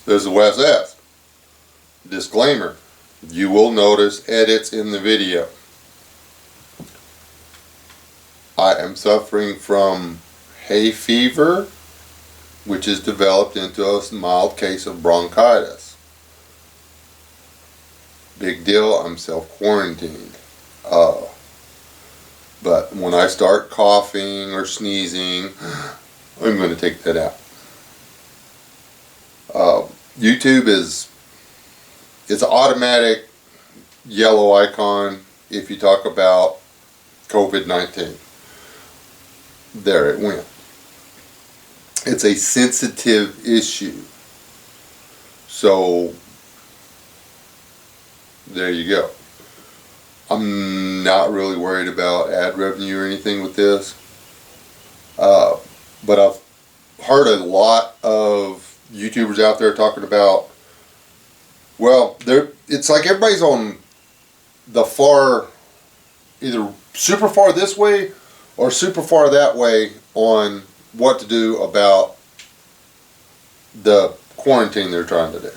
As Wes asked, disclaimer, you will notice edits in the video. I am suffering from hay fever, which is developed into a mild case of bronchitis. Big deal, I'm self-quarantined. But when I start coughing or sneezing, I'm going to take that out. YouTube it's an automatic yellow icon if you talk about COVID-19. There it went. It's a sensitive issue. So, there you go. I'm not really worried about ad revenue or anything with this. But I've heard a lot of YouTubers out there talking about, well, it's like everybody's on the far, either super far this way or super far that way on what to do about the quarantine they're trying to do.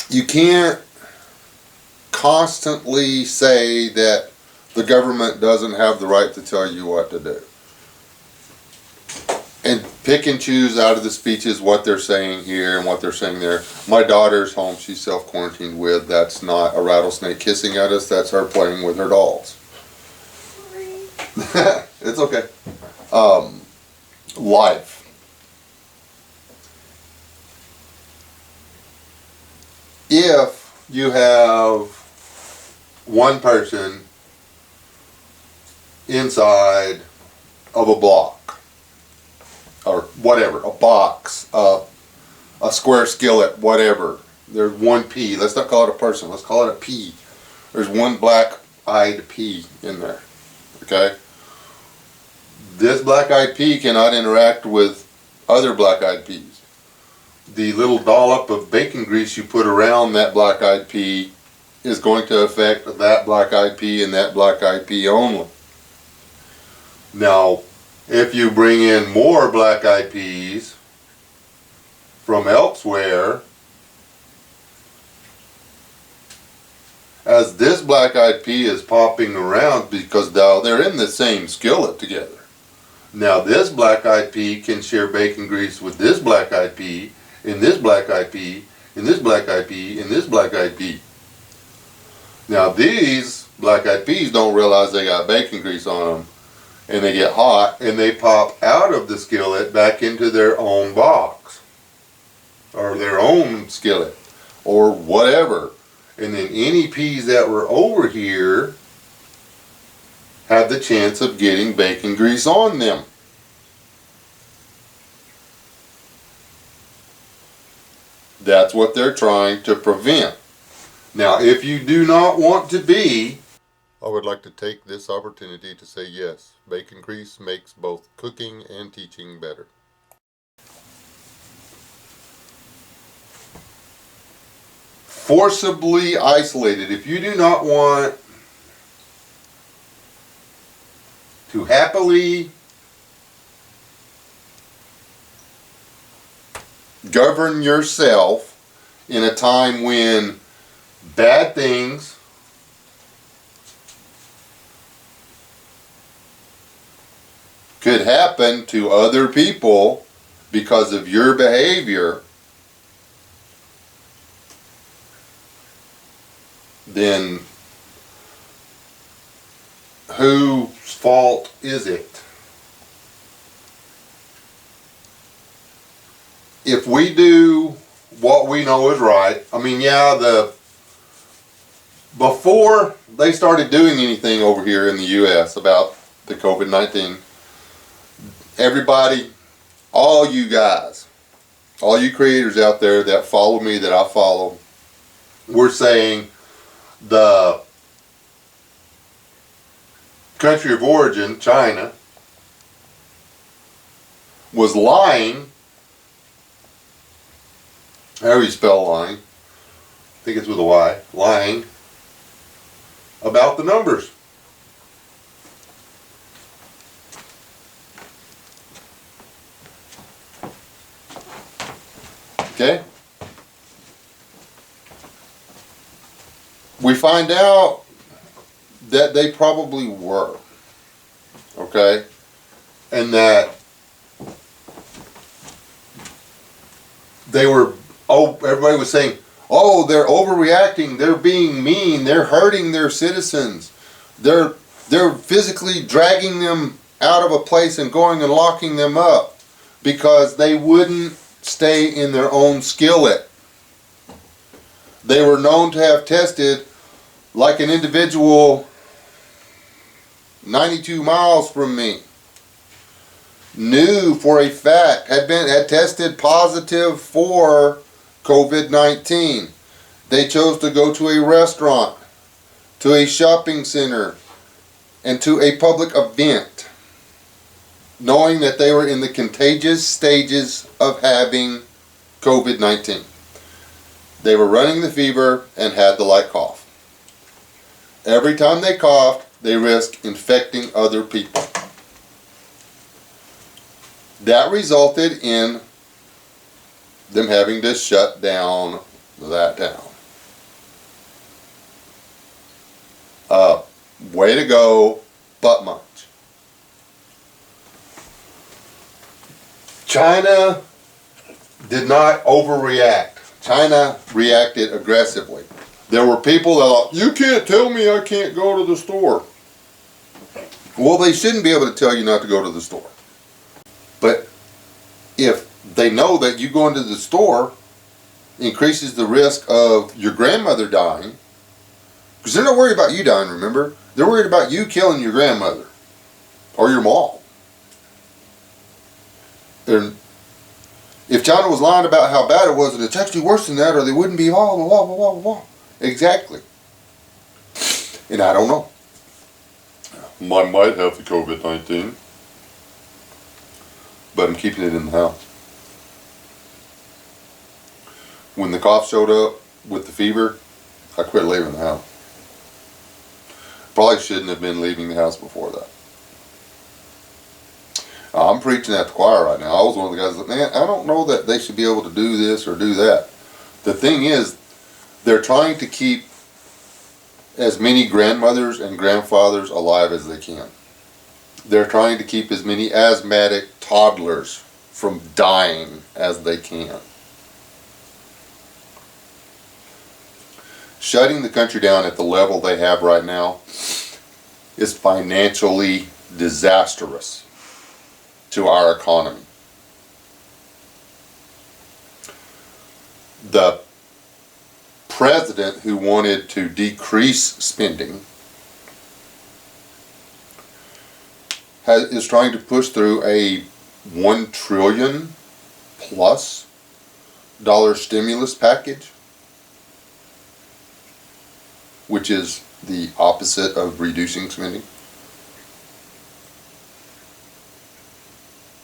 You can't constantly say that the government doesn't have the right to tell you what to do. And pick and choose out of the speeches what they're saying here and what they're saying there. My daughter's home, she's self-quarantined with. That's not a rattlesnake hissing at us. That's her playing with her dolls. Sorry. It's okay. Life. If you have one person inside of a block, or whatever, a box, a square skillet, whatever. There's one pea. Let's not call it a person. Let's call it a pea. There's one black-eyed pea in there. Okay? This black-eyed pea cannot interact with other black-eyed peas. The little dollop of bacon grease you put around that black-eyed pea is going to affect that black-eyed pea and that black-eyed pea only. Now, if you bring in more black-eyed peas from elsewhere, as this black-eyed pea is popping around, because now they're in the same skillet together. Now this black-eyed pea can share bacon grease with this black-eyed pea, and this black-eyed pea, and this black-eyed pea, and this black-eyed pea. Now these black-eyed peas don't realize they got bacon grease on them, and they get hot, and they pop out of the skillet back into their own box, or their own skillet, or whatever. And then any peas that were over here have the chance of getting bacon grease on them. That's what they're trying to prevent. Now, if you do not want to be, I would like to take this opportunity to say yes, bacon grease makes both cooking and teaching better. Forcibly isolated. If you do not want to happily govern yourself in a time when bad things could happen to other people because of your behavior, then whose fault is it? If we do what we know is right, I mean, yeah, before they started doing anything over here in the U.S. about the COVID-19, everybody, all you guys, all you creators out there that follow me, that I follow, were saying the country of origin, China, was lying. How do you spell lying? I think it's with a Y. Lying about the numbers. Okay? We find out that they probably were. Okay? And that they were, everybody was saying, oh, they're overreacting, they're being mean, they're hurting their citizens, they're physically dragging them out of a place and going and locking them up because they wouldn't stay in their own skillet. They were known to have tested, like an individual 92 miles from me, knew for a fact, had tested positive for COVID-19. They chose to go to a restaurant, to a shopping center, and to a public event, knowing that they were in the contagious stages of having COVID-19. They were running the fever and had the light cough. Every time they coughed, they risked infecting other people. That resulted in them having to shut down that town. Way to go, butt munch. China did not overreact. China reacted aggressively. There were people that thought, you can't tell me I can't go to the store. Well, they shouldn't be able to tell you not to go to the store. But if they know that you going to the store increases the risk of your grandmother dying, because they're not worried about you dying, remember? They're worried about you killing your grandmother or your mom. If China was lying about how bad it was, and it's actually worse than that, or they wouldn't be blah, blah, blah, blah, blah, blah. Exactly. And I don't know. I might have the COVID-19, but I'm keeping it in the house. When the cough showed up with the fever, I quit leaving the house. Probably shouldn't have been leaving the house before that. I'm preaching at the choir right now. I was one of the guys that, man, I don't know that they should be able to do this or do that. The thing is, they're trying to keep as many grandmothers and grandfathers alive as they can. They're trying to keep as many asthmatic toddlers from dying as they can. Shutting the country down at the level they have right now is financially disastrous to our economy. The president, who wanted to decrease spending, is trying to push through a $1 trillion plus stimulus package, which is the opposite of reducing spending.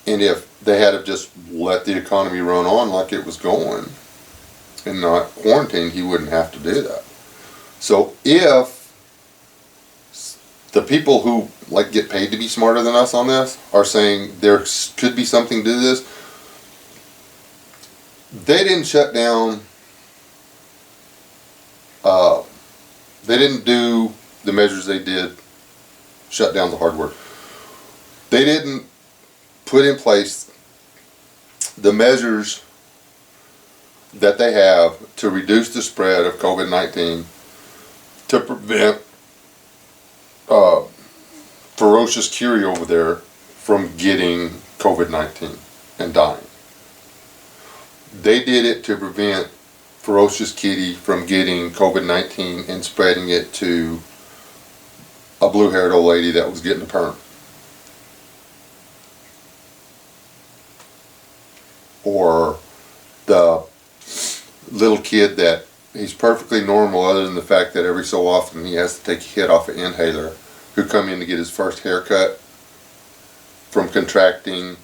And if they had just let the economy run on like it was going and not quarantine, he wouldn't have to do that. So if the people who get paid to be smarter than us on this are saying there could be something to this, they didn't shut down. They didn't do the measures they did. Shut down the hard word. They didn't put in place the measures that they have to reduce the spread of COVID-19, to prevent ferocious Curie over there from getting COVID-19 and dying. They did it to prevent Ferocious Kitty from getting COVID-19 and spreading it to a blue-haired old lady that was getting a perm. Or the little kid that he's perfectly normal other than the fact that every so often he has to take a hit off an inhaler, who come in to get his first haircut from contracting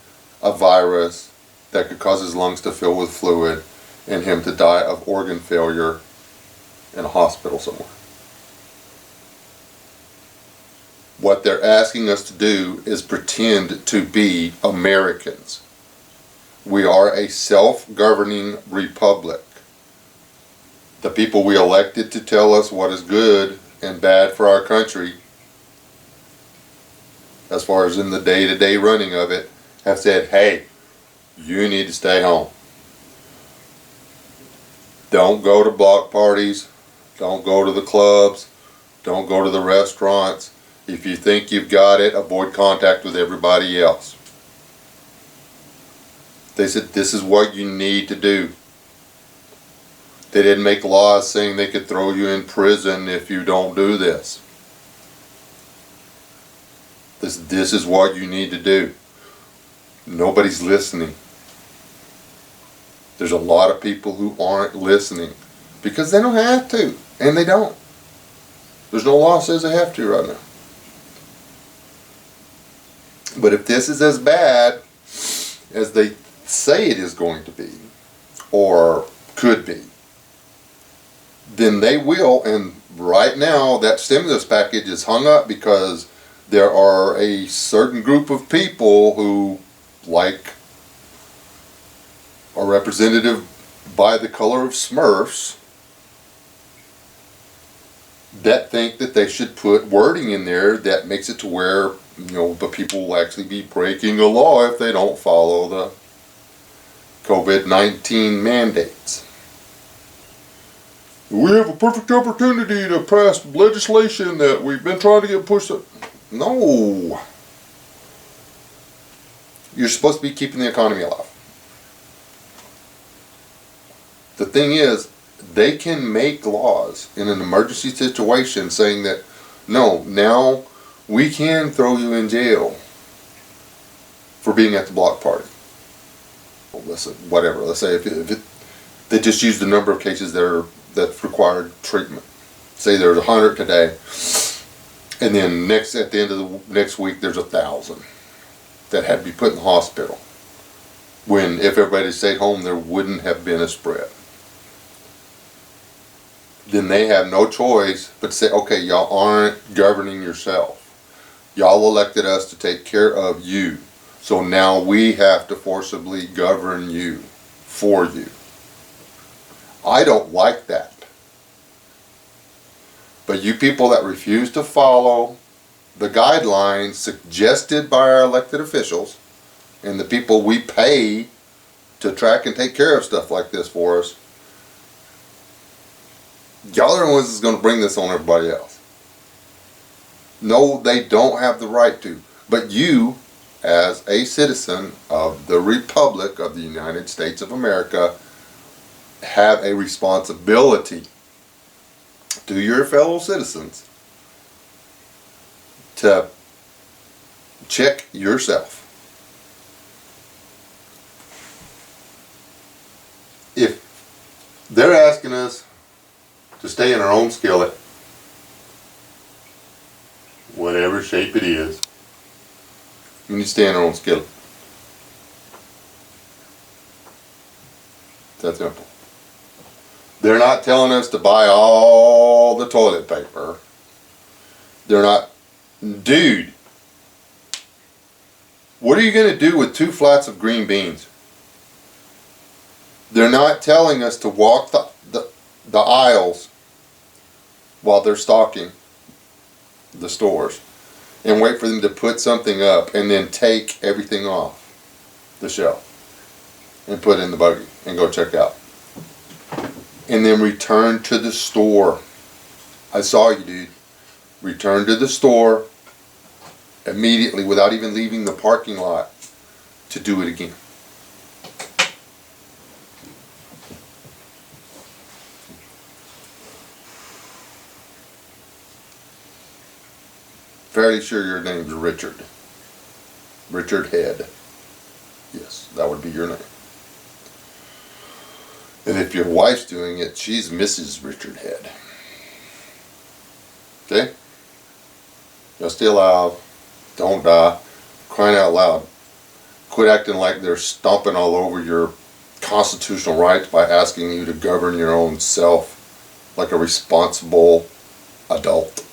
a virus that could cause his lungs to fill with fluid and him to die of organ failure in a hospital somewhere. What they're asking us to do is pretend to be Americans. We are a self-governing republic. The people we elected to tell us what is good and bad for our country, as far as in the day-to-day running of it, have said, hey, you need to stay home. Don't go to block parties. Don't go to the clubs. Don't go to the restaurants. If you think you've got it, avoid contact with everybody else. They said this is what you need to do. They didn't make laws saying they could throw you in prison if you don't do this. This is what you need to do. Nobody's listening. There's a lot of people who aren't listening because they don't have to, and they don't. There's no law that says they have to right now. But if this is as bad as they say it is going to be, or could be, then they will. And right now that stimulus package is hung up because there are a certain group of people who, like a representative by the color of Smurfs, that think that they should put wording in there that makes it to where, you know, the people will actually be breaking a law if they don't follow the COVID-19 mandates. We have a perfect opportunity to pass legislation that we've been trying to get pushed up. No. You're supposed to be keeping the economy alive. The thing is, they can make laws in an emergency situation saying that, no, now we can throw you in jail for being at the block party. Whatever. Let's say if they just use the number of cases that required treatment. Say there's 100 today, and then at the end of the next week there's 1,000 that had to be put in the hospital. When if everybody stayed home, there wouldn't have been a spread. Then they have no choice but to say, okay, y'all aren't governing yourself. Y'all elected us to take care of you. So now we have to forcibly govern you, for you. I don't like that. But you people that refuse to follow the guidelines suggested by our elected officials and the people we pay to track and take care of stuff like this for us, y'all are the ones that's going to bring this on everybody else. No, they don't have the right to. But you, as a citizen of the Republic of the United States of America, have a responsibility to your fellow citizens to check yourself. If they're asking us to stay in our own skillet, whatever shape it is, we need to stay in our own skillet. It's that simple. They're not telling us to buy all the toilet paper. They're not. Dude, what are you going to do with 2 flats of green beans? They're not telling us to walk the aisles while they're stocking the stores and wait for them to put something up and then take everything off the shelf and put it in the buggy and go check out. And then return to the store. I saw you, dude. Return to the store immediately without even leaving the parking lot to do it again. Fairly sure your name's Richard. Richard Head. Yes, that would be your name. And if your wife's doing it, she's Mrs. Richard Head. Okay? Y'all stay alive. Don't die. Crying out loud. Quit acting like they're stomping all over your constitutional rights by asking you to govern your own self like a responsible adult.